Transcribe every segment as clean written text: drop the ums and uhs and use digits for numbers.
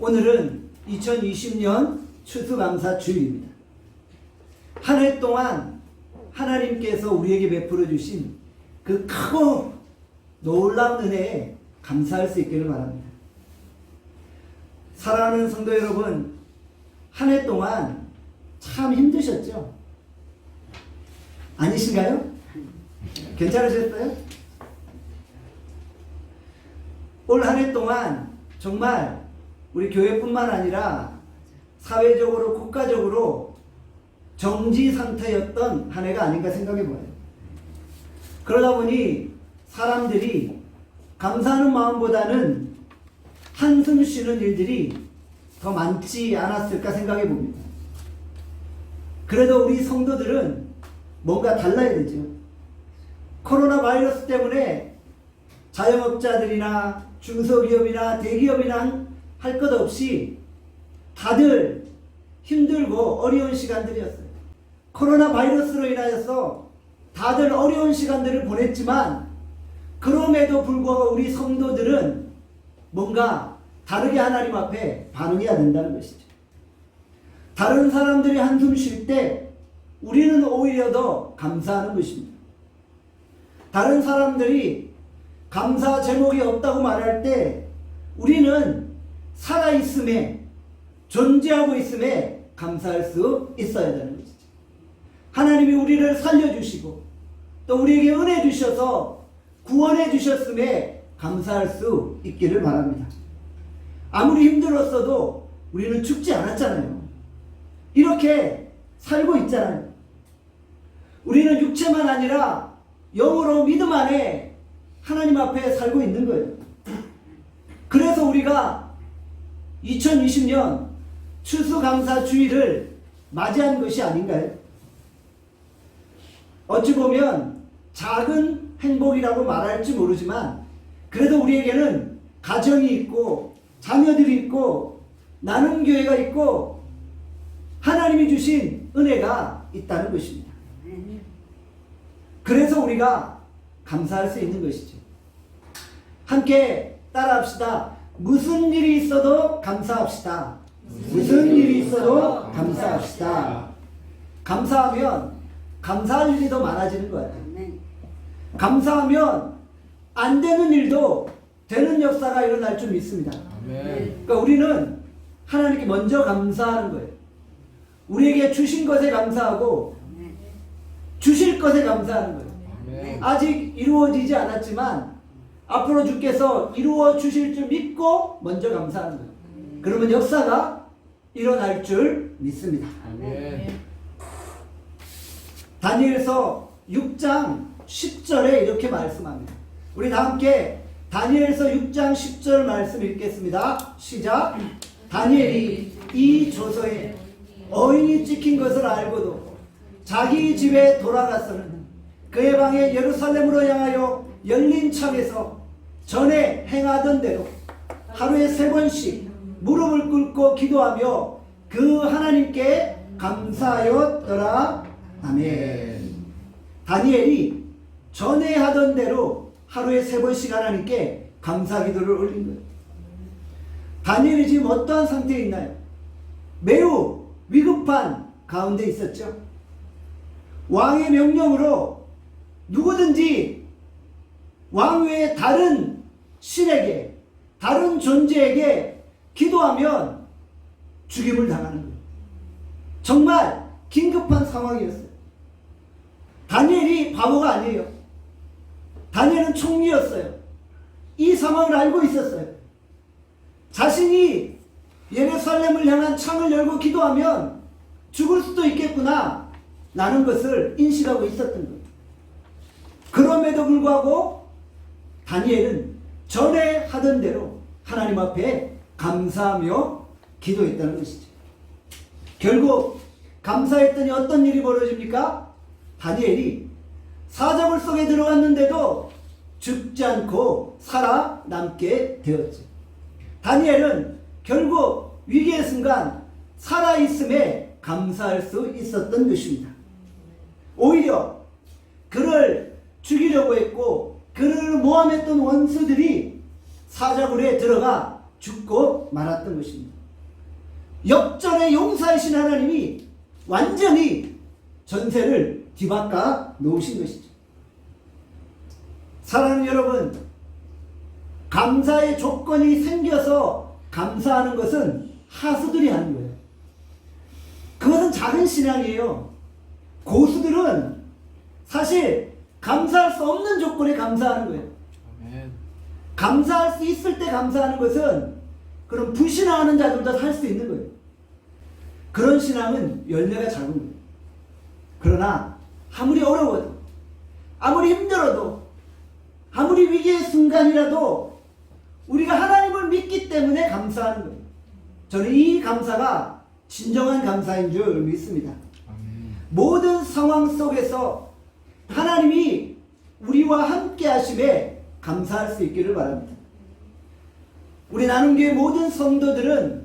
오늘은 2020년 추수감사 주일입니다. 한 해 동안 하나님께서 우리에게 베풀어 주신 그 크고 놀라운 은혜에 감사할 수 있기를 바랍니다. 사랑하는 성도 여러분, 한 해 동안 참 힘드셨죠? 아니신가요? 괜찮으셨어요? 올 한 해 동안 정말 우리 교회뿐만 아니라 사회적으로 국가적으로 정지 상태였던 한 해가 아닌가 생각해 봐요. 그러다 보니 사람들이 감사하는 마음보다는 한숨 쉬는 일들이 더 많지 않았을까 생각해 봅니다. 그래도 우리 성도들은 뭔가 달라야 되죠. 코로나 바이러스 때문에 자영업자들이나 중소기업이나 대기업이나 할 것 없이 다들 힘들고 어려운 시간들이었어요. 코로나 바이러스로 인하여서 다들 어려운 시간들을 보냈지만 그럼에도 불구하고 우리 성도들은 뭔가 다르게 하나님 앞에 반응해야 된다는 것이죠. 다른 사람들이 한숨 쉴 때 우리는 오히려 더 감사하는 것입니다. 다른 사람들이 감사 제목이 없다고 말할 때 우리는 살아있음에, 존재하고 있음에 감사할 수 있어야 되는 것이죠. 하나님이 우리를 살려주시고 또 우리에게 은혜 주셔서 구원해 주셨음에 감사할 수 있기를 바랍니다. 아무리 힘들었어도 우리는 죽지 않았잖아요. 이렇게 살고 있잖아요. 우리는 육체만 아니라 영으로 믿음 안에 하나님 앞에 살고 있는 거예요. 그래서 우리가 2020년 추수감사 주일을 맞이한 것이 아닌가요? 어찌 보면 작은 행복이라고 말할지 모르지만 그래도 우리에게는 가정이 있고 자녀들이 있고 나눔교회가 있고 하나님이 주신 은혜가 있다는 것입니다. 그래서 우리가 감사할 수 있는 것이죠. 함께 따라합시다. 무슨 일이 있어도 감사합시다. 무슨 일이 있어도 감사합시다. 감사하면 감사할 일이 더 많아지는 거예요. 감사하면 안 되는 일도 되는 역사가 일어날 줄 믿습니다. 그러니까 우리는 하나님께 먼저 감사하는 거예요. 우리에게 주신 것에 감사하고 주실 것에 감사하는 거예요. 아직 이루어지지 않았지만 앞으로 주께서 이루어 주실 줄 믿고 먼저 감사하는 거예요. 그러면 역사가 일어날 줄 믿습니다. 다니엘서 6장 10절에 이렇게 말씀합니다. 우리 다 함께 다니엘서 6장 10절 말씀 읽겠습니다. 시작. 다니엘이 이 조서에 어인이 찍힌 것을 알고도 자기 집에 돌아가서는 그의 방에 예루살렘으로 향하여 열린 창에서 전에 행하던 대로 하루에 3번씩 무릎을 꿇고 기도하며 그 하나님께 감사하였더라. 아멘. 다니엘이 전에 하던 대로 하루에 3번씩 하나님께 감사 기도를 올린 거예요. 다니엘이 지금 어떠한 상태에 있나요? 매우 위급한 가운데 있었죠. 왕의 명령으로 누구든지 왕 외에 다른 신에게, 다른 존재에게 기도하면 죽임을 당하는 거예요. 정말 긴급한 상황이었어요. 다니엘이 바보가 아니에요. 다니엘은 총리였어요. 이 상황을 알고 있었어요. 자신이 예루살렘을 향한 창을 열고 기도하면 죽을 수도 있겠구나 라는 것을 인식하고 있었던 거예요. 그럼에도 불구하고 다니엘은 전에 하던 대로 하나님 앞에 감사하며 기도했다는 것이죠. 결국 감사했더니 어떤 일이 벌어집니까? 다니엘이 사자굴 속에 들어갔는데도 죽지 않고 살아남게 되었죠. 다니엘은 결국 위기의 순간 살아있음에 감사할 수 있었던 것입니다. 오히려 그를 죽이려고 했고 그를 모함했던 원수들이 사자굴에 들어가 죽고 말았던 것입니다. 역전의 용사이신 하나님이 완전히 전세를 뒤바꿔 놓으신 것이죠. 사랑하는 여러분, 감사의 조건이 생겨서 감사하는 것은 하수들이 하는 거예요. 그것은 작은 신앙이에요. 고수들은 사실 감사할 수 없는 조건에 감사하는 거예요. 아멘. 감사할 수 있을 때 감사하는 것은 그런 불신앙하는 자들도 할 수 있는 거예요. 그런 신앙은 열매가 작은 거예요. 그러나 아무리 어려워도, 아무리 힘들어도, 아무리 위기의 순간이라도 우리가 하나님을 믿기 때문에 감사하는 거예요. 저는 이 감사가 진정한 감사인 줄 믿습니다. 아멘. 모든 상황 속에서 하나님이 우리와 함께 하심에 감사할 수 있기를 바랍니다. 우리 나눔교회 모든 성도들은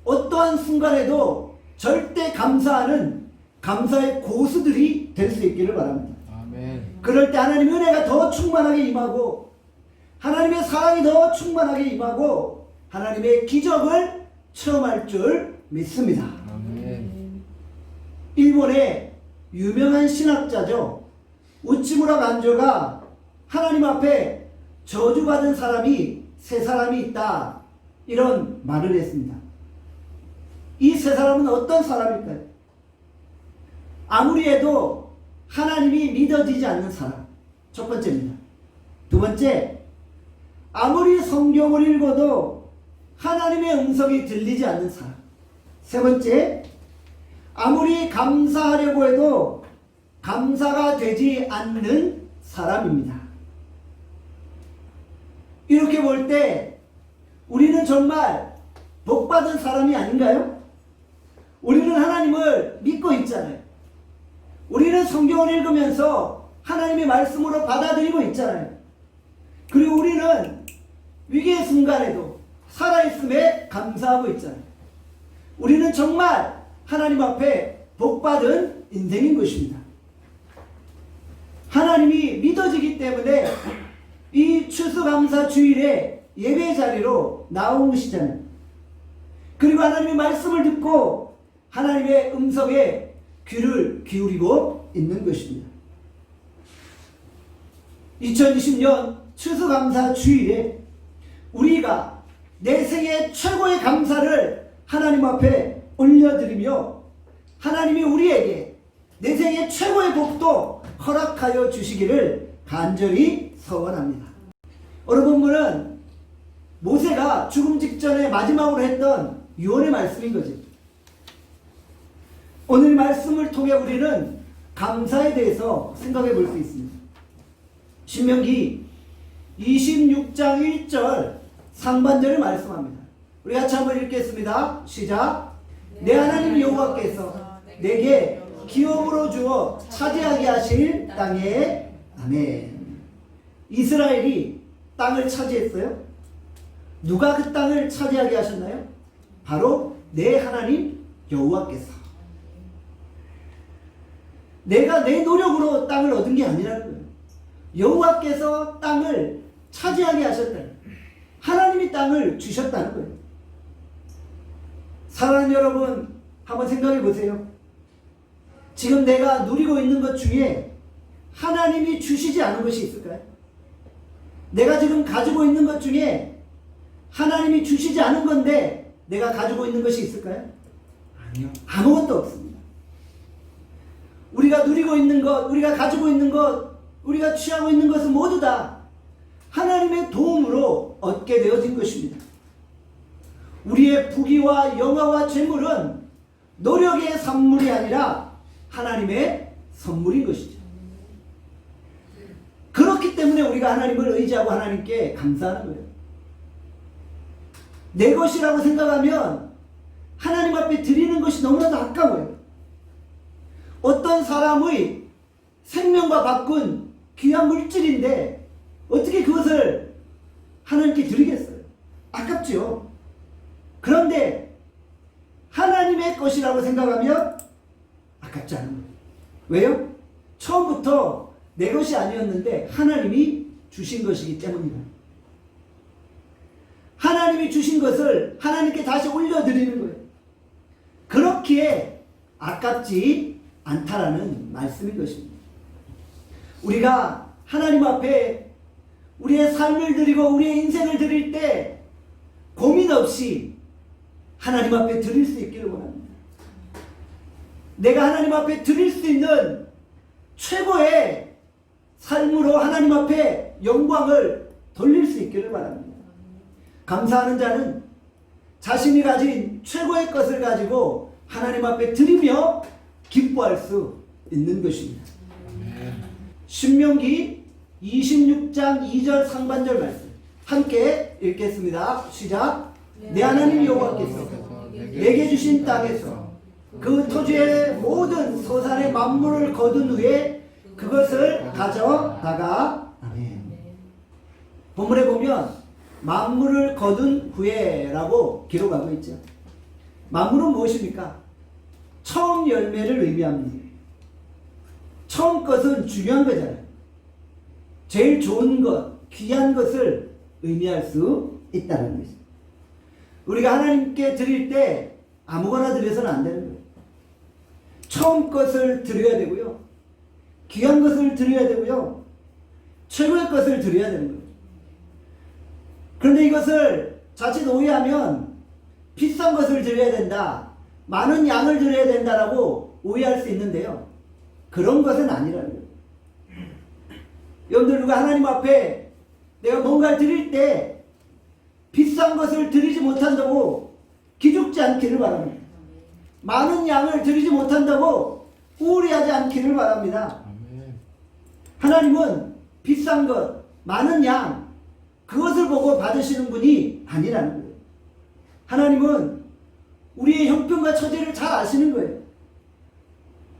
어떠한 순간에도 절대 감사하는 감사의 고수들이 될 수 있기를 바랍니다. 아멘. 그럴 때 하나님의 은혜가 더 충만하게 임하고 하나님의 사랑이 더 충만하게 임하고 하나님의 기적을 체험할 줄 믿습니다. 아멘. 일본의 유명한 신학자죠. 우치무라 간조가 하나님 앞에 저주받은 사람이 세 사람이 있다, 이런 말을 했습니다. 이 세 사람은 어떤 사람일까요? 아무리 해도 하나님이 믿어지지 않는 사람, 첫 번째입니다. 두 번째, 아무리 성경을 읽어도 하나님의 음성이 들리지 않는 사람. 세 번째, 아무리 감사하려고 해도 감사가 되지 않는 사람입니다. 이렇게 볼 때 우리는 정말 복받은 사람이 아닌가요? 우리는 하나님을 믿고 있잖아요. 우리는 성경을 읽으면서 하나님의 말씀으로 받아들이고 있잖아요. 그리고 우리는 위기의 순간에도 살아있음에 감사하고 있잖아요. 우리는 정말 하나님 앞에 복받은 인생인 것입니다. 하나님이 믿어지기 때문에 이 추수감사 주일에 예배 자리로 나온 것이잖아요. 그리고 하나님의 말씀을 듣고 하나님의 음성에 귀를 기울이고 있는 것입니다. 2020년 추수감사 주일에 우리가 내 생애 최고의 감사를 하나님 앞에 올려드리며 하나님이 우리에게 내 생애 최고의 복도 허락하여 주시기를 간절히 서원합니다. 오늘 본문은 모세가 죽음 직전에 마지막으로 했던 유언의 말씀인 거죠. 오늘 말씀을 통해 우리는 감사에 대해서 생각해 볼 수 있습니다. 신명기 26장 1절 상반절을 말씀합니다. 우리 같이 한번 읽겠습니다. 시작. 내 하나님 여호와께서 내게 기업으로 주어 차지하게 하실 땅에. 아멘. 이스라엘이 땅을 차지했어요. 누가 그 땅을 차지하게 하셨나요? 바로 내 하나님 여호와께서. 내가 내 노력으로 땅을 얻은 게 아니라는 거예요. 여호와께서 땅을 차지하게 하셨다는 거예요. 하나님이 땅을 주셨다는 거예요. 사랑하는 여러분, 한번 생각해 보세요. 지금 내가 누리고 있는 것 중에 하나님이 주시지 않은 것이 있을까요? 내가 지금 가지고 있는 것 중에 하나님이 주시지 않은 건데 내가 가지고 있는 것이 있을까요? 아니요. 아무것도 없습니다. 우리가 누리고 있는 것, 우리가 가지고 있는 것, 우리가 취하고 있는 것은 모두 다 하나님의 도움으로 얻게 되어진 것입니다. 우리의 부귀와 영화와 재물은 노력의 선물이 아니라 하나님의 선물인 것이죠. 그렇기 때문에 우리가 하나님을 의지하고 하나님께 감사하는 거예요. 내 것이라고 생각하면 하나님 앞에 드리는 것이 너무나도 아까워요. 어떤 사람의 생명과 바꾼 귀한 물질인데 어떻게 그것을 하나님께 드리겠어요? 아깝죠. 그런데 하나님의 것이라고 생각하면 아깝지 않은 거예요. 왜요? 처음부터 내 것이 아니었는데 하나님이 주신 것이기 때문이다. 하나님이 주신 것을 하나님께 다시 올려드리는 거예요. 그렇기에 아깝지 않다라는 말씀인 것입니다. 우리가 하나님 앞에 우리의 삶을 드리고 우리의 인생을 드릴 때 고민 없이 하나님 앞에 드릴 수 있기를 원합니다. 내가 하나님 앞에 드릴 수 있는 최고의 삶으로 하나님 앞에 영광을 돌릴 수 있기를 바랍니다. 감사하는 자는 자신이 가진 최고의 것을 가지고 하나님 앞에 드리며 기뻐할 수 있는 것입니다. 신명기 26장 2절 상반절 말씀 함께 읽겠습니다. 시작. 내 하나님 여호와께서 내게 주신 땅에서 그 토지의 모든 소산의 만물을 거둔 후에 그것을 가져다가 아멘. 본문에 보면 만물을 거둔 후에라고 기록하고 있죠. 만물은 무엇입니까? 처음 열매를 의미합니다. 처음 것은 중요한 거잖아요. 제일 좋은 것, 귀한 것을 의미할 수 있다는 거죠. 우리가 하나님께 드릴 때 아무거나 드려서는 안 되는 거예요. 처음 것을 드려야 되고요. 귀한 것을 드려야 되고요. 최고의 것을 드려야 되는 거예요. 그런데 이것을 자칫 오해하면 비싼 것을 드려야 된다, 많은 양을 드려야 된다라고 오해할 수 있는데요. 그런 것은 아니라는 거예요. 여러분들, 누가 하나님 앞에 내가 뭔가를 드릴 때 비싼 것을 드리지 못한다고 기죽지 않기를 바랍니다. 많은 양을 드리지 못한다고 우울해하지 않기를 바랍니다. 하나님은 비싼 것, 많은 양, 그것을 보고 받으시는 분이 아니라는 거예요. 하나님은 우리의 형편과 처지를 잘 아시는 거예요.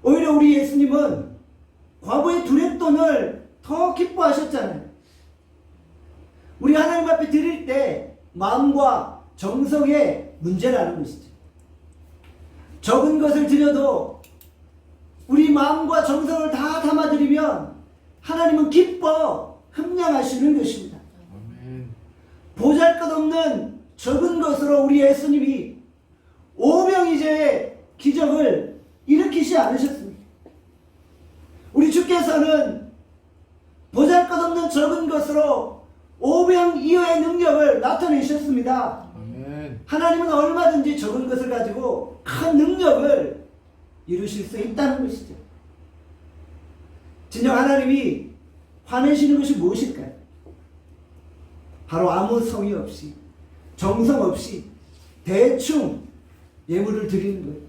오히려 우리 예수님은 과부의 두렙돈을 더 기뻐하셨잖아요. 우리 하나님 앞에 드릴 때 마음과 정성의 문제라는 것이죠. 적은 것을 드려도 우리 마음과 정성을 다 담아드리면 하나님은 기뻐 흠량하시는 것입니다. 보잘것없는 적은 것으로 우리 예수님이 오병이제의 기적을 일으키지 않으셨습니다. 우리 주께서는 보잘것없는 적은 것으로 오병이어의 능력을 나타내셨습니다. 아멘. 하나님은 얼마든지 적은 것을 가지고 큰 능력을 이루실 수 있다는 것이죠. 진정 하나님이 화내시는 것이 무엇일까요? 바로 아무 성의 없이, 정성 없이 대충 예물을 드리는 거예요.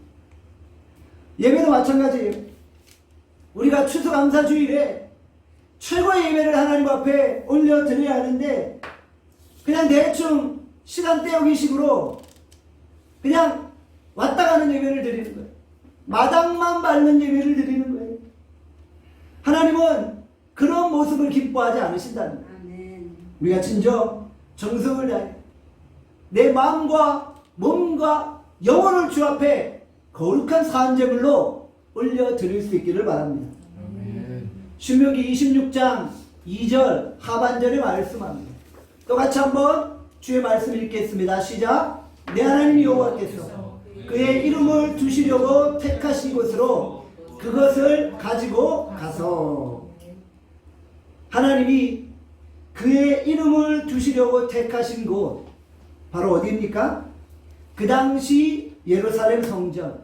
예배도 마찬가지예요. 우리가 추수감사주일에 최고의 예배를 하나님 앞에 올려드려야 하는데 그냥 대충 시간 때우기식으로 그냥 왔다 가는 예배를 드리는 거예요. 마당만 밟는 예배를 드리는 거예요. 하나님은 그런 모습을 기뻐하지 않으신다는 거예요. 아멘. 우리가 진정 정성을 다해 내 마음과 몸과 영혼을 주 앞에 거룩한 사한제물로 올려드릴 수 있기를 바랍니다. 아멘. 신명기 26장 2절 하반절에 말씀합니다. 똑같이 한번 주의 말씀 읽겠습니다. 시작. 내 하나님 여호와께서 그의 이름을 두시려고 택하신 곳으로 그것을 가지고 가서, 하나님이 그의 이름을 두시려고 택하신 곳 바로 어디입니까? 그 당시 예루살렘 성전,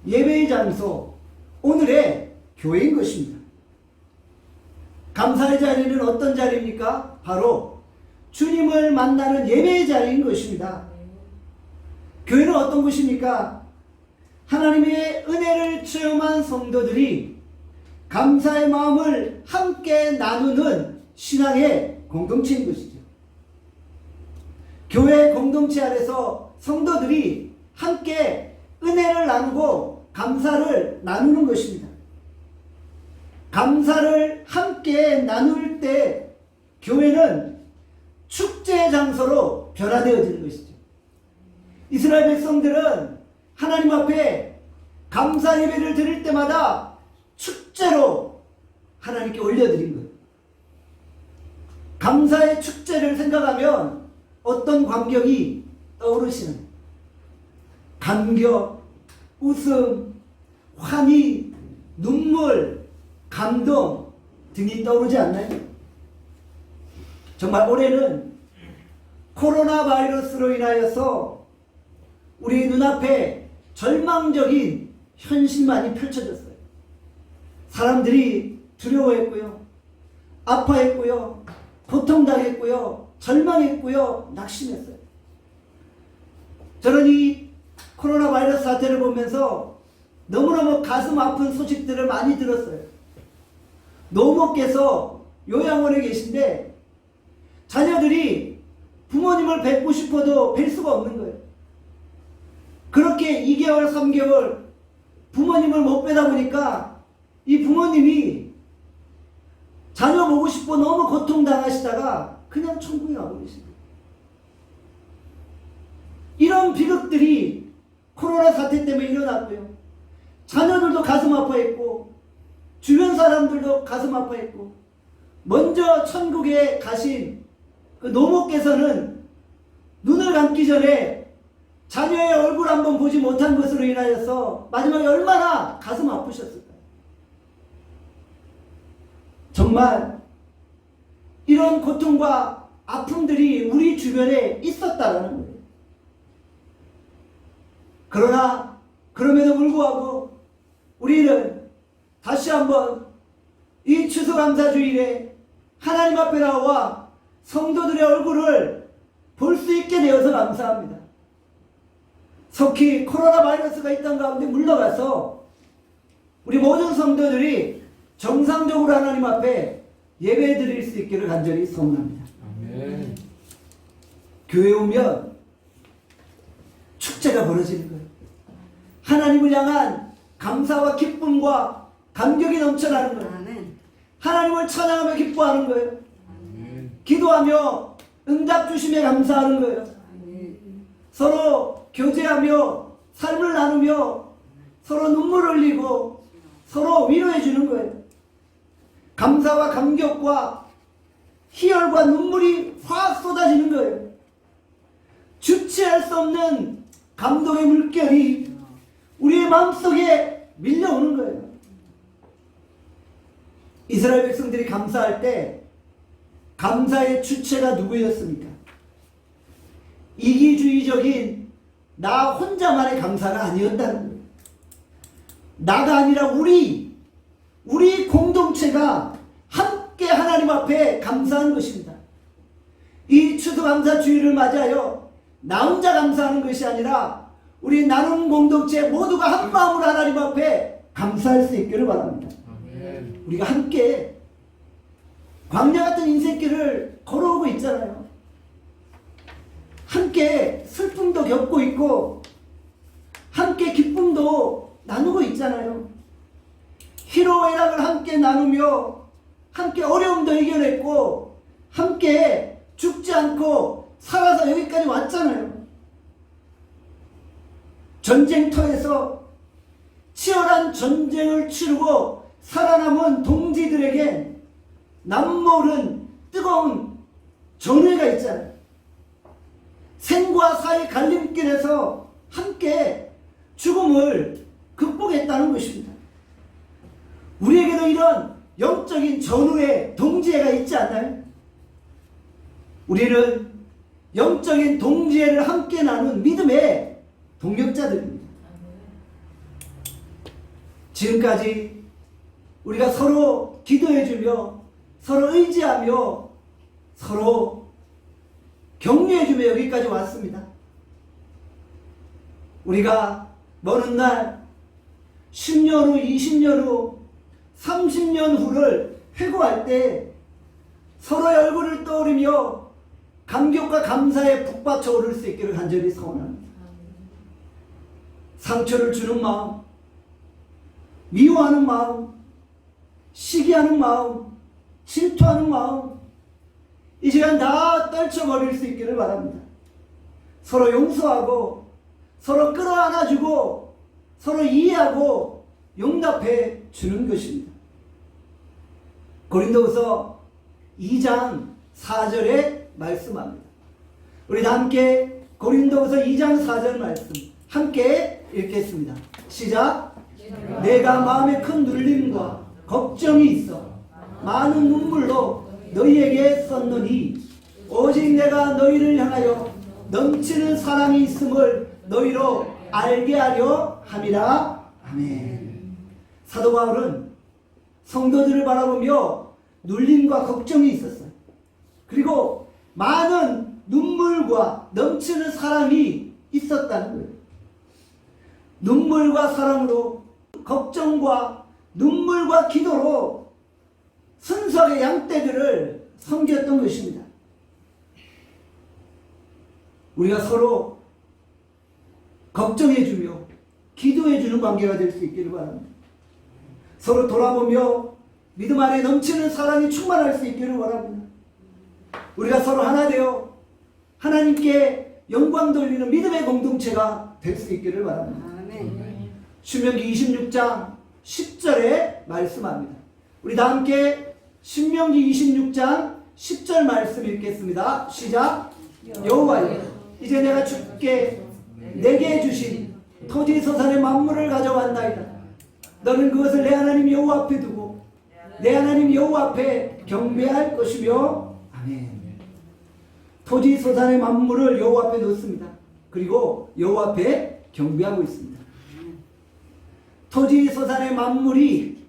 예배의 장소, 오늘의 교회인 것입니다. 감사의 자리는 어떤 자리입니까? 바로 주님을 만나는 예배의 자리인 것입니다. 교회는 어떤 곳입니까? 하나님의 은혜를 체험한 성도들이 감사의 마음을 함께 나누는 신앙의 공동체인 것이죠. 교회 공동체 안에서 성도들이 함께 은혜를 나누고 감사를 나누는 것입니다. 감사를 함께 나눌 때 교회는 축제의 장소로 변화되어지는 것이죠. 이스라엘 백성들은 하나님 앞에 감사 예배를 드릴 때마다 축제로 하나님께 올려드린 거예요. 감사의 축제를 생각하면 어떤 광경이 떠오르시는 감격, 웃음, 환희, 눈물, 감동 등이 떠오르지 않나요? 정말 올해는 코로나 바이러스로 인하여서 우리 눈앞에 절망적인 현실만이 펼쳐졌어요. 사람들이 두려워했고요, 아파했고요, 고통당했고요, 절망했고요, 낙심했어요. 저는 이 코로나 바이러스 사태를 보면서 너무너무 가슴 아픈 소식들을 많이 들었어요. 노모께서 요양원에 계신데 자녀들이 부모님을 뵙고 싶어도 뵐 수가 없는 거예요. 그렇게 2개월, 3개월 부모님을 못 뵈다 보니까 이 부모님이 자녀 보고 싶어 너무 고통당하시다가 그냥 천국에 가버리십니다. 이런 비극들이 코로나 사태 때문에 일어났고요. 자녀들도 가슴 아파했고 주변 사람들도 가슴 아파했고 먼저 천국에 가신 그 노모께서는 눈을 감기 전에 자녀의 얼굴 한번 보지 못한 것으로 인하여서 마지막에 얼마나 가슴 아프셨을까요? 정말 이런 고통과 아픔들이 우리 주변에 있었다라는 거예요. 그러나 그럼에도 불구하고 우리는 다시 한번 이 추수감사주일에 하나님 앞에 나와 성도들의 얼굴을 볼 수 있게 되어서 감사합니다. 속히 코로나 바이러스가 있던 가운데 물러가서 우리 모든 성도들이 정상적으로 하나님 앞에 예배 드릴 수 있기를 간절히 소원합니다. 아멘. 교회 오면 축제가 벌어지는 거예요. 하나님을 향한 감사와 기쁨과 감격이 넘쳐나는 거예요. 아멘. 하나님을 찬양하며 기뻐하는 거예요. 아멘. 기도하며 응답 주심에 감사하는 거예요. 아멘. 서로 교제하며 삶을 나누며 서로 눈물 흘리고 서로 위로해 주는 거예요. 감사와 감격과 희열과 눈물이 확 쏟아지는 거예요. 주체할 수 없는 감동의 물결이 우리의 마음속에 밀려오는 거예요. 이스라엘 백성들이 감사할 때 감사의 주체가 누구였습니까? 이기주의적인 나 혼자만의 감사가 아니었다는 거예요. 나가 아니라 우리 공동체가 함께 하나님 앞에 감사하는 것입니다. 이 추수감사주일을 맞이하여 나 혼자 감사하는 것이 아니라 우리 나눔 공동체 모두가 한 마음으로 하나님 앞에 감사할 수 있기를 바랍니다. 아멘. 우리가 함께 광야 같은 인생길을 걸어오고 있잖아요. 함께 슬픔도 겪고 있고 함께 기쁨도 나누고 있잖아요. 희로애락을 함께 나누며 함께 어려움도 이겨냈고 함께 죽지 않고 살아서 여기까지 왔잖아요. 전쟁터에서 치열한 전쟁을 치르고 살아남은 동지들에게 남모른 뜨거운 전회가 있잖아요. 생과 사의 갈림길에서 함께 죽음을 극복했다는 것입니다. 우리에게도 이런 영적인 전후의 동지애가 있지 않나요? 우리는 영적인 동지애를 함께 나눈 믿음의 동역자들입니다. 지금까지 우리가 서로 기도해주며 서로 의지하며 서로 격려해주며 여기까지 왔습니다. 우리가 먼 훗날 10년 후, 20년 후, 30년 후를 회고할 때 서로의 얼굴을 떠올리며 감격과 감사에 북받쳐 오를 수 있기를 간절히 소원합니다. 상처를 주는 마음, 미워하는 마음, 시기하는 마음, 질투하는 마음, 이 시간 다 떨쳐버릴 수 있기를 바랍니다. 서로 용서하고 서로 끌어안아주고 서로 이해하고 용납해 주는 것입니다. 고린도후서 2장 4절에 말씀합니다. 우리 다 함께 고린도후서 2장 4절 말씀 함께 읽겠습니다. 시작. 내가 마음에 큰 눌림과 걱정이 있어 많은 눈물로 너희에게 썼노니 오직 내가 너희를 향하여 넘치는 사랑이 있음을 너희로 알게 하려 함이라. 아멘. 사도 바울은 성도들을 바라보며 눌림과 걱정이 있었어요. 그리고 많은 눈물과 넘치는 사랑이 있었다는 거예요. 눈물과 사랑으로, 걱정과 눈물과 기도로 순수하게 양떼들을 섬겼던 것입니다. 우리가 서로 걱정해주며 기도해주는 관계가 될 수 있기를 바랍니다. 서로 돌아보며 믿음 안에 넘치는 사랑이 충만할 수 있기를 바랍니다. 우리가 서로 하나 되어 하나님께 영광 돌리는 믿음의 공동체가 될 수 있기를 바랍니다. 신명기 26장 10절에 말씀합니다. 우리 다 함께 신명기 26장 10절 말씀 읽겠습니다. 시작. 여호와여, 이제 내가 주께 내게 주신 토지 소산의 만물을 가져왔나이다. 너는 그것을 내 하나님 여호와 앞에 두고 내 하나님 여호와 앞에 경배할 것이며. 아멘. 토지 소산의 만물을 여호와 앞에 놓습니다. 그리고 여호와 앞에 경배하고 있습니다. 토지 소산의 만물이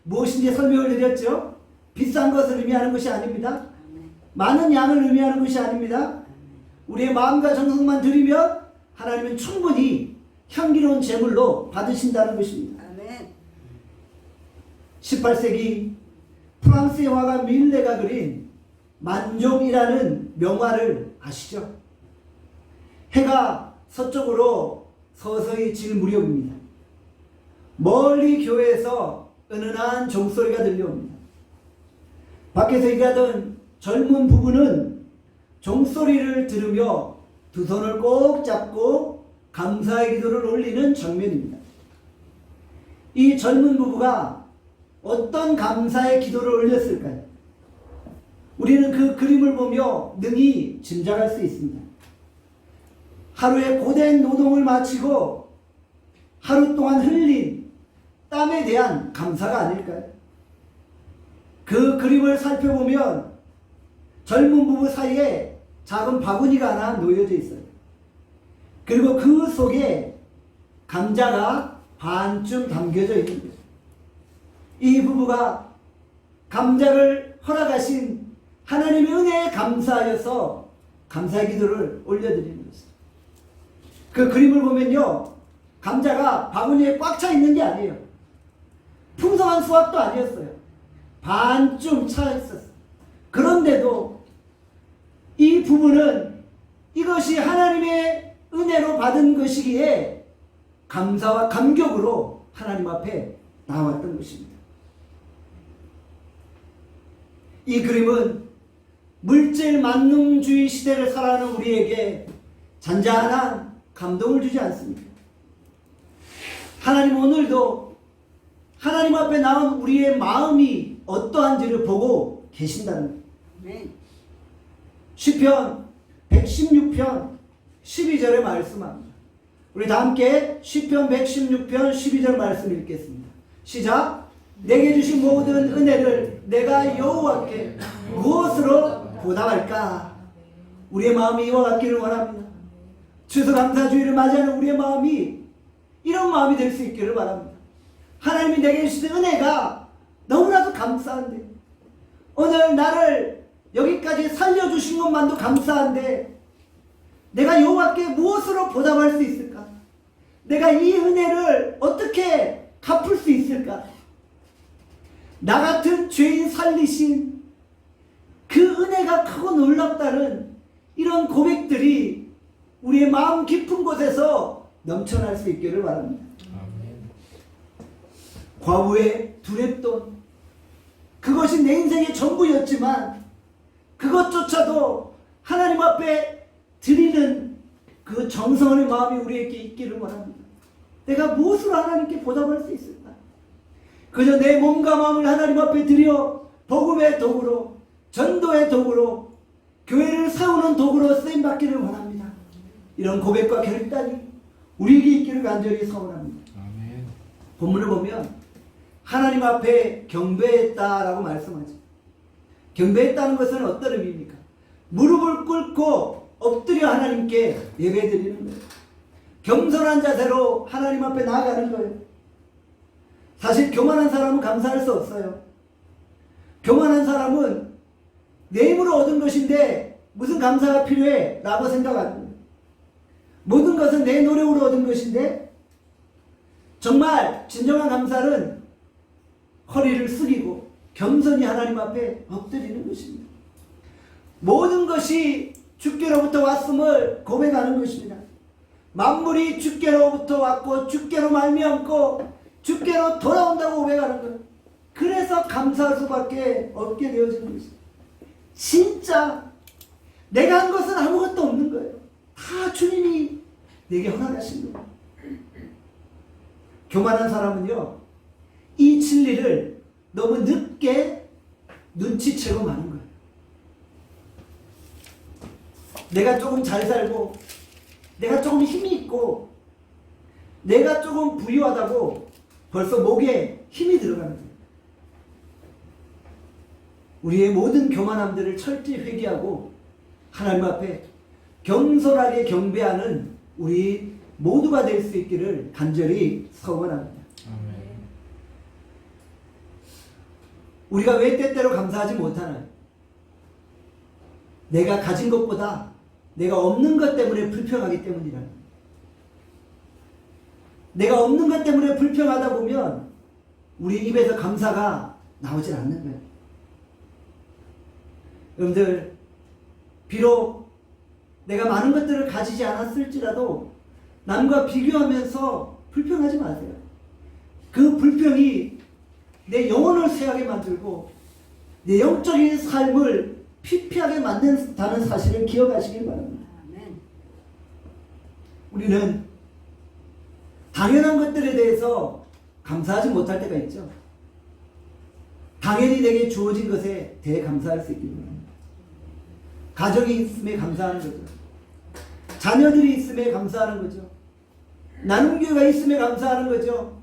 무엇인지 설명을 드렸죠. 비싼 것을 의미하는 것이 아닙니다. 많은 양을 의미하는 것이 아닙니다. 우리의 마음과 정성만 드리면 하나님은 충분히 향기로운 제물로 받으신다는 것입니다. 18세기 프랑스의 화가 밀레가 그린 만종이라는 명화를 아시죠? 해가 서쪽으로 서서히 질 무렵입니다. 멀리 교회에서 은은한 종소리가 들려옵니다. 밖에서 일하던 젊은 부부는 종소리를 들으며 두 손을 꼭 잡고 감사의 기도를 올리는 장면입니다. 이 젊은 부부가 어떤 감사의 기도를 올렸을까요? 우리는 그 그림을 보며 능히 짐작할 수 있습니다. 하루의 고된 노동을 마치고 하루 동안 흘린 땀에 대한 감사가 아닐까요? 그 그림을 살펴보면 젊은 부부 사이에 작은 바구니가 하나 놓여져 있어요. 그리고 그 속에 감자가 반쯤 담겨져 있는 거죠. 이 부부가 감자를 허락하신 하나님의 은혜에 감사하여서 감사의 기도를 올려드리는 것이죠. 그 그림을 보면요, 감자가 바구니에 꽉 차 있는 게 아니에요. 풍성한 수확도 아니었어요. 반쯤 차 있었어요. 그런데도 이 부부는 이것이 하나님의 은혜로 받은 것이기에 감사와 감격으로 하나님 앞에 나왔던 것입니다. 이 그림은 물질 만능주의 시대를 살아가는 우리에게 잔잔한 감동을 주지 않습니까? 하나님 오늘도 하나님 앞에 나온 우리의 마음이 어떠한지를 보고 계신다는 거예요. 시편 116편 12절에 말씀합니다. 우리 다 함께 시편 116편 12절 말씀 읽겠습니다. 시작. 내게 주신 모든 은혜를 내가 여호와께 무엇으로 보답할까? 우리의 마음이 이와 같기를 원합니다. 추수감사주의를 맞이하는 우리의 마음이 이런 마음이 될 수 있기를 바랍니다. 하나님이 내게 주신 은혜가 너무나도 감사한데, 오늘 나를 여기까지 살려주신 것만도 감사한데 내가 여호와께 무엇으로 보답할 수 있을까? 내가 이 은혜를 어떻게 갚을 수 있을까? 나 같은 죄인 살리신 그 은혜가 크고 놀랍다는 이런 고백들이 우리의 마음 깊은 곳에서 넘쳐날 수 있기를 바랍니다. 과부의 두렵돈, 그것이 내 인생의 전부였지만 그것조차도 하나님 앞에 드리는 그 정성의 마음이 우리에게 있기를 원합니다. 내가 무엇으로 하나님께 보답할 수 있을까? 그저 내 몸과 마음을 하나님 앞에 드려 복음의 도구로, 전도의 도구로, 교회를 세우는 도구로 쓰임받기를 원합니다. 이런 고백과 결단이 우리에게 있기를 간절히 소원합니다. 아멘. 본문을 보면 하나님 앞에 경배했다라고 말씀하죠. 경배했다는 것은 어떤 의미입니까? 무릎을 꿇고 엎드려 하나님께 예배드리는 거예요. 겸손한 자세로 하나님 앞에 나아가는 거예요. 사실 교만한 사람은 감사할 수 없어요. 교만한 사람은 내 힘으로 얻은 것인데 무슨 감사가 필요해? 라고 생각하는 거예요. 모든 것은 내 노력으로 얻은 것인데 정말 진정한 감사는 허리를 숙이고 겸손히 하나님 앞에 엎드리는 것입니다. 모든 것이 주께로부터 왔음을 고백하는 것입니다. 만물이 주께로부터 왔고 주께로 말미암고 주께로 돌아온다고 고백하는 거예요. 그래서 감사할 수밖에 없게 되어지는 것입니다. 진짜 내가 한 것은 아무것도 없는 거예요. 다 주님이 내게 허락하신 거예요. 교만한 사람은요, 이 진리를 너무 늦게 눈치채고 마는 거예요. 내가 조금 잘 살고 내가 조금 힘이 있고 내가 조금 부유하다고 벌써 목에 힘이 들어가는 거예요. 우리의 모든 교만함들을 철저히 회개하고 하나님 앞에 겸손하게 경배하는 우리 모두가 될 수 있기를 간절히 소원합니다. 아멘. 우리가 왜 때때로 감사하지 못하나요? 내가 가진 것보다 내가 없는 것 때문에 불평하기 때문이라는 거예요. 내가 없는 것 때문에 불평하다 보면 우리 입에서 감사가 나오질 않는 거예요. 여러분들, 비록 내가 많은 것들을 가지지 않았을지라도 남과 비교하면서 불평하지 마세요. 그 불평이 내 영혼을 쇠하게 만들고 내 영적인 삶을 피폐하게 만든다는 사실을 기억하시길 바랍니다. 우리는 당연한 것들에 대해서 감사하지 못할 때가 있죠. 당연히 내게 주어진 것에 대해 감사할 수 있기를 바랍니다. 가정이 있음에 감사하는 거죠. 자녀들이 있음에 감사하는 거죠. 나눔교회가 있음에 감사하는 거죠.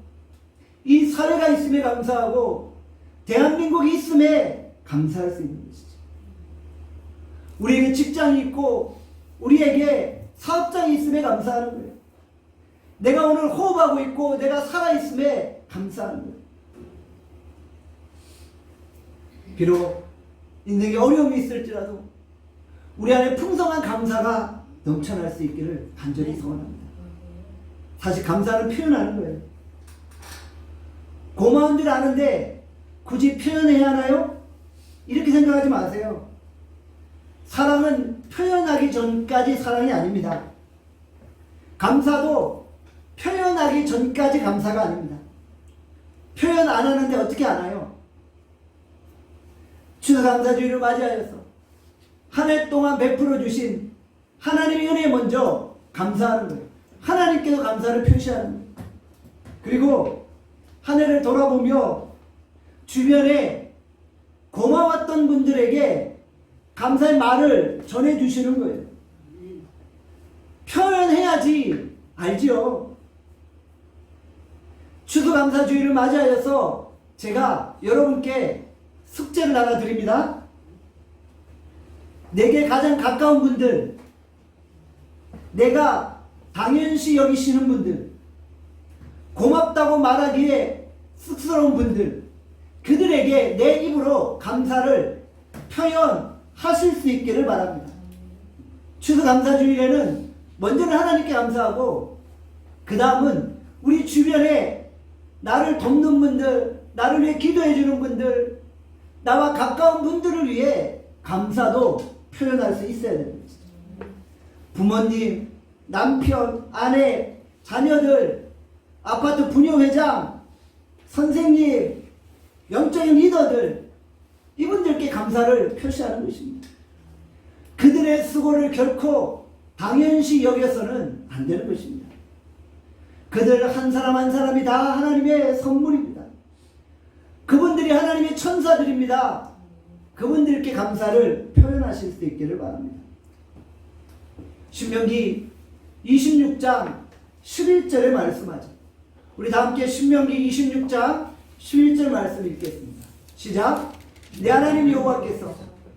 이 사회가 있음에 감사하고 대한민국이 있음에 감사할 수 있는 것이죠. 우리에게 직장이 있고 우리에게 사업장이 있음에 감사하는 거예요. 내가 오늘 호흡하고 있고 내가 살아있음에 감사하는 거예요. 비록 인생에 어려움이 있을지라도 우리 안에 풍성한 감사가 넘쳐날 수 있기를 간절히 소원합니다. 사실 감사는 표현하는 거예요. 고마운 줄 아는데 굳이 표현해야 하나요? 이렇게 생각하지 마세요. 사랑은 표현하기 전까지 사랑이 아닙니다. 감사도 표현하기 전까지 감사가 아닙니다. 표현 안 하는데 어떻게 알아요? 추수감사주의를 맞이하여서 한 해 동안 베풀어 주신 하나님의 은혜에 먼저 감사하는 거예요. 하나님께도 감사를 표시하는 거예요. 그리고 한 해를 돌아보며 주변에 고마웠던 분들에게 감사의 말을 전해주시는 거예요. 표현해야지 알지요. 추수감사주의를 맞이하여서 제가 여러분께 숙제를 하나 드립니다. 내게 가장 가까운 분들, 내가 당연시 여기시는 분들, 고맙다고 말하기에 쑥스러운 분들, 그들에게 내 입으로 감사를 표현하실 수 있기를 바랍니다. 추수감사주일에는 먼저는 하나님께 감사하고 그 다음은 우리 주변에 나를 돕는 분들, 나를 위해 기도해 주는 분들, 나와 가까운 분들을 위해 감사도 표현할 수 있어야 됩니다. 부모님, 남편, 아내, 자녀들, 아파트 분녀회장, 선생님, 영적인 리더들, 이분들께 감사를 표시하는 것입니다. 그들의 수고를 결코 당연시 여겨서는 안 되는 것입니다. 그들 한 사람 한 사람이 다 하나님의 선물입니다. 그분들이 하나님의 천사들입니다. 그분들께 감사를 표현하실 수 있기를 바랍니다. 신명기 26장 11절에 말씀하죠. 우리 다 함께 신명기 26장 11절 말씀 읽겠습니다. 시작. 내 하나님 여호와께서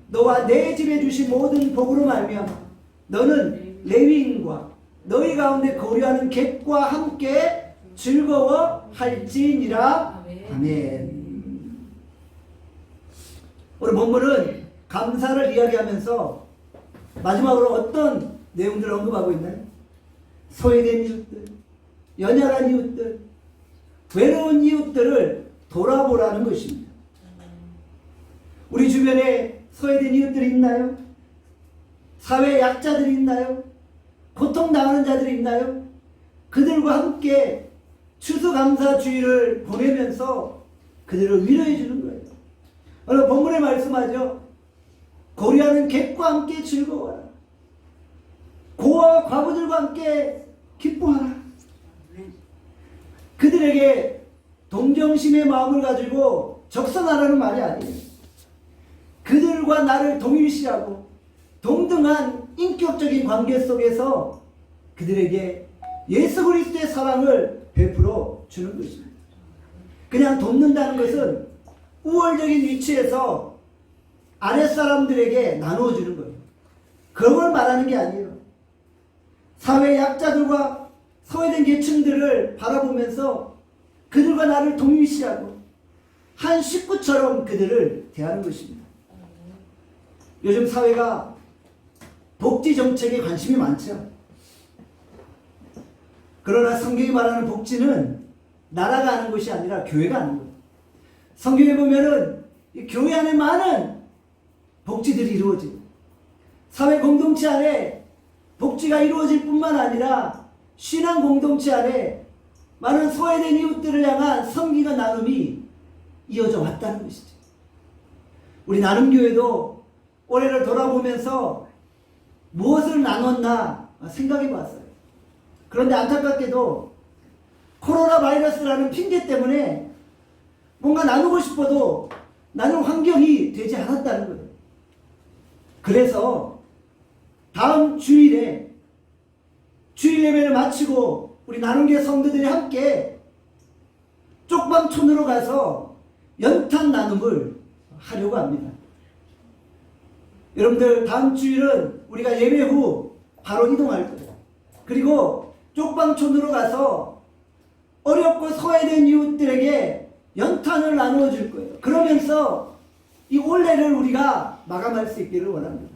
너와 내 집에 주신 모든 복으로 말미암아 너는 레위인과 너희 가운데 거류하는 객과 함께 즐거워할지니라. 아멘. 오늘 본문은 감사를 이야기하면서 마지막으로 어떤 내용들을 언급하고 있나요? 소외된 이웃들, 연약한 이웃들, 외로운 이웃들을 돌아보라는 것입니다. 우리 주변에 소외된 이웃들이 있나요? 사회 약자들이 있나요? 고통당하는 자들이 있나요? 그들과 함께 추수감사주의를 보내면서 그들을 위로해 주는 거예요. 오늘 본문에 말씀하죠. 고려하는 객과 함께 즐거워하라. 고아와 과부들과 함께 기뻐하라. 그들에게 동정심의 마음을 가지고 적선하라는 말이 아니에요. 그들과 나를 동일시하고 동등한 인격적인 관계 속에서 그들에게 예수 그리스도의 사랑을 베풀어 주는 것입니다. 그냥 돕는다는 것은 우월적인 위치에서 아랫사람들에게 나누어 주는 거예요. 그런 걸 말하는 게 아니에요. 사회 약자들과 소외된 계층들을 바라보면서 그들과 나를 동일시하고 한 식구처럼 그들을 대하는 것입니다. 요즘 사회가 복지 정책에 관심이 많죠. 그러나 성경이 말하는 복지는 나라가 하는 것이 아니라 교회가 하는 거예요. 성경에 보면은 이 교회 안에 많은 복지들이 이루어지고 사회 공동체 안에 복지가 이루어질 뿐만 아니라 신앙 공동체 안에 많은 소외된 이웃들을 향한 섬기가 나눔이 이어져 왔다는 것이죠. 우리 나눔교회도 올해를 돌아보면서 무엇을 나눴나 생각해 봤어요. 그런데 안타깝게도 코로나 바이러스라는 핑계 때문에 뭔가 나누고 싶어도 나눌 환경이 되지 않았다는 거예요. 그래서 다음 주일에 주일 예배를 마치고 우리 나눔교회 성도들이 함께 쪽방촌으로 가서 연탄 나눔을 하려고 합니다. 여러분들 다음 주일은 우리가 예배 후 바로 이동할 거예요. 그리고 쪽방촌으로 가서 어렵고 소외된 이웃들에게 연탄을 나누어 줄 거예요. 그러면서 이 올해를 우리가 마감할 수 있기를 원합니다.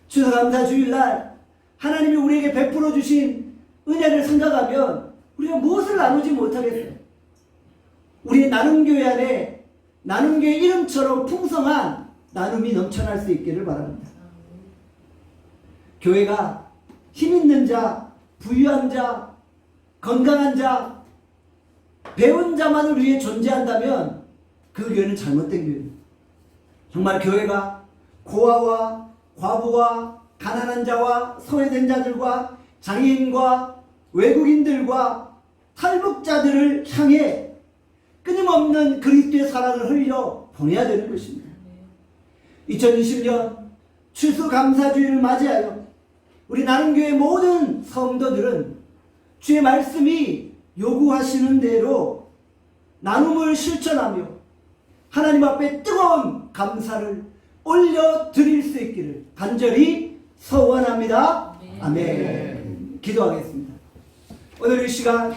추수감사 주일날 하나님이 우리에게 베풀어 주신 은혜를 생각하면 우리가 무엇을 나누지 못하겠어요. 우리 나눔교회 안에 나눔교회 이름처럼 풍성한 나눔이 넘쳐날 수 있기를 바랍니다. 교회가 힘 있는 자, 부유한 자, 건강한 자, 배운 자만을 위해 존재한다면 그 교회는 잘못된 교회입니다. 정말 교회가 고아와 과부와 가난한 자와 소외된 자들과 장애인과 외국인들과 탈북자들을 향해 끊임없는 그리스도의 사랑을 흘려 보내야 되는 것입니다. 2020년 추수감사주의를 맞이하여 우리 나눔교회 모든 성도들은 주의 말씀이 요구하시는 대로 나눔을 실천하며 하나님 앞에 뜨거운 감사를 올려드릴 수 있기를 간절히 소원합니다. 아멘. 기도하겠습니다. 오늘 이 시간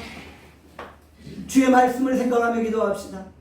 주의 말씀을 생각하며 기도합시다.